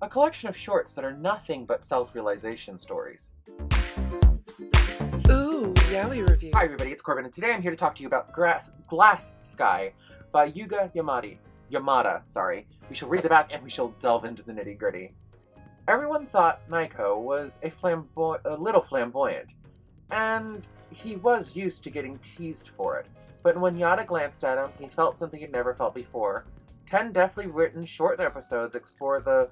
a collection of shorts that are nothing but self-realization stories. Ooh, Yaoi review. Hi everybody, it's Corbin, and today I'm here to talk to you about Glass Sky by Yugi Yamada. We shall read the back and we shall delve into the nitty-gritty. Everyone thought Naiko was a little flamboyant, and he was used to getting teased for it. But when Yada glanced at him, he felt something he'd never felt before. 10 deftly written short episodes explore the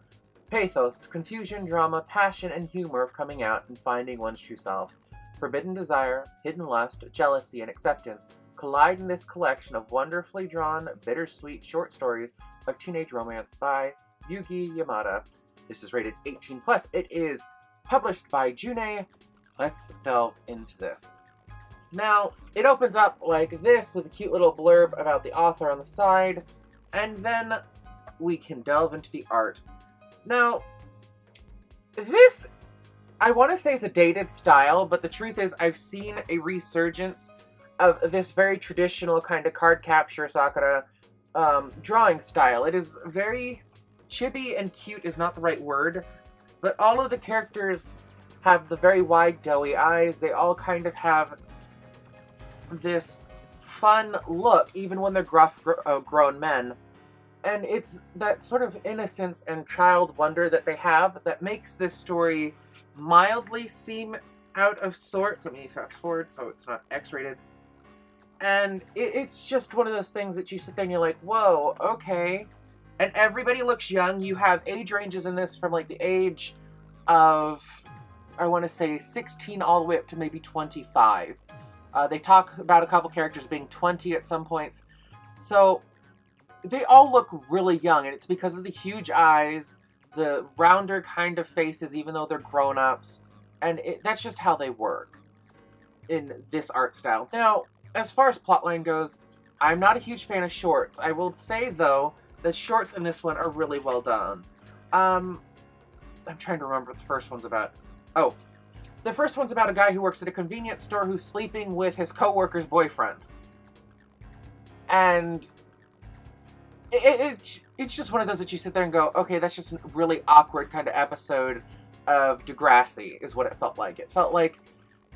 pathos, confusion, drama, passion, and humor of coming out and finding one's true self. Forbidden desire, hidden lust, jealousy, and acceptance collide in this collection of wonderfully drawn, bittersweet short stories of teenage romance by Yugi Yamada. This is rated 18+. It is published by Juné. Let's delve into this. Now, it opens up like this with a cute little blurb about the author on the side, and then we can delve into the art. Now, this, I want to say it's a dated style, but the truth is I've seen a resurgence of this very traditional kind of card capture Sakura drawing style. It is very chibi and cute is not the right word, but all of the characters have the very wide, doughy eyes. They all kind of have this fun look, even when they're gruff, grown men. And it's that sort of innocence and child wonder that they have that makes this story mildly seem out of sorts. Let me fast forward so it's not X-rated. And it's just one of those things that you sit there and you're like, whoa, okay. And everybody looks young. You have age ranges in this from like the age of, I want to say 16 all the way up to maybe 25. They talk about a couple characters being 20 at some points. So they all look really young, and it's because of the huge eyes, the rounder kind of faces, even though they're grown-ups. And that's just how they work in this art style. Now, as far as plotline goes, I'm not a huge fan of shorts. I will say, though, the shorts in this one are really well done. I'm trying to remember what the first one's about. Oh, the first one's about a guy who works at a convenience store who's sleeping with his co-worker's boyfriend. And it's just one of those that you sit there and go, okay, that's just a really awkward kind of episode of Degrassi, is what it felt like. It felt like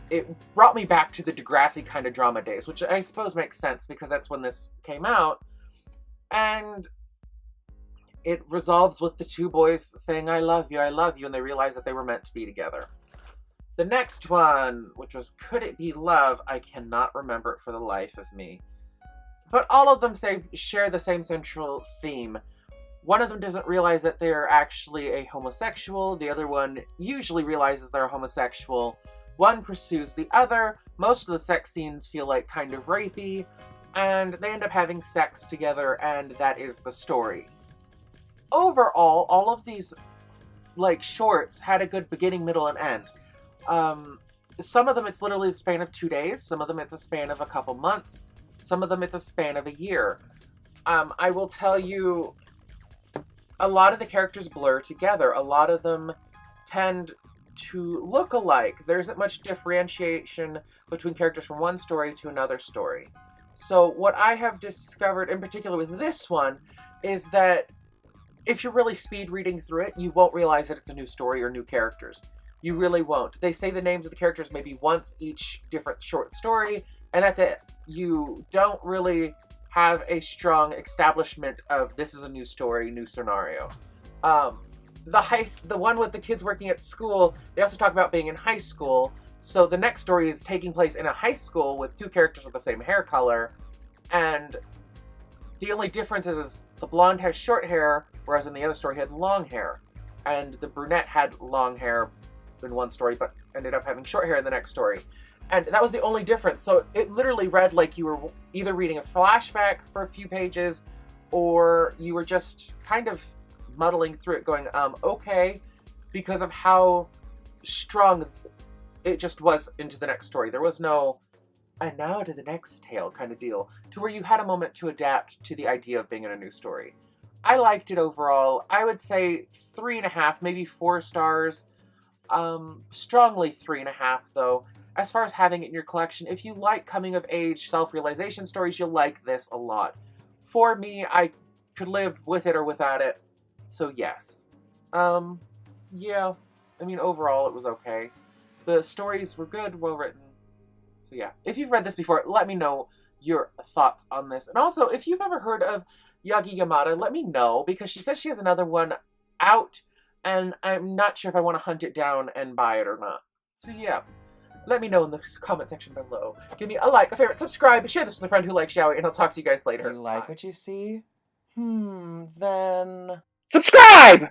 it brought me back to the Degrassi kind of drama days, which I suppose makes sense because that's when this came out. And it resolves with the two boys saying, I love you, and they realize that they were meant to be together. The next one, which was Could It Be Love? I cannot remember it for the life of me. But all of them share the same central theme. One of them doesn't realize that they're actually a homosexual. The other one usually realizes they're a homosexual. One pursues the other. Most of the sex scenes feel like kind of rapey. And they end up having sex together, and that is the story. Overall, all of these shorts had a good beginning, middle, and end. Some of them it's literally the span of 2 days. Some of them it's a span of a couple months. Some of them it's a span of a year. I will tell you, a lot of the characters blur together. A lot of them tend to look alike. There isn't much differentiation between characters from one story to another story. So what I have discovered, in particular with this one, is that if you're really speed reading through it, you won't realize that it's a new story or new characters. You really won't. They say the names of the characters maybe once each different short story, and that's it. You don't really have a strong establishment of this is a new story, new scenario. The one with the kids working at school, they also talk about being in high school. So the next story is taking place in a high school with two characters with the same hair color, and the only difference is the blonde has short hair, whereas in the other story he had long hair. And the brunette had long hair in one story, but ended up having short hair in the next story. And that was the only difference. So it literally read like you were either reading a flashback for a few pages, or you were just kind of muddling through it going, okay, because of how strong it just was into the next story. There was no, and now to the next tale kind of deal, to where you had a moment to adapt to the idea of being in a new story. I liked it overall. I would say 3.5, maybe 4 stars. Strongly 3.5 though. As far as having it in your collection, if you like coming-of-age self-realization stories, you'll like this a lot. For me, I could live with it or without it, so yes. Yeah. I mean, overall, it was okay. The stories were good, well written. So yeah, if you've read this before, let me know your thoughts on this. And also, if you've ever heard of Yugi Yamada, let me know, because she says she has another one out, and I'm not sure if I want to hunt it down and buy it or not. So yeah, let me know in the comment section below. Give me a like, a favorite, subscribe, share this with a friend who likes Yaoi, and I'll talk to you guys later. You like what you see? Then... Subscribe!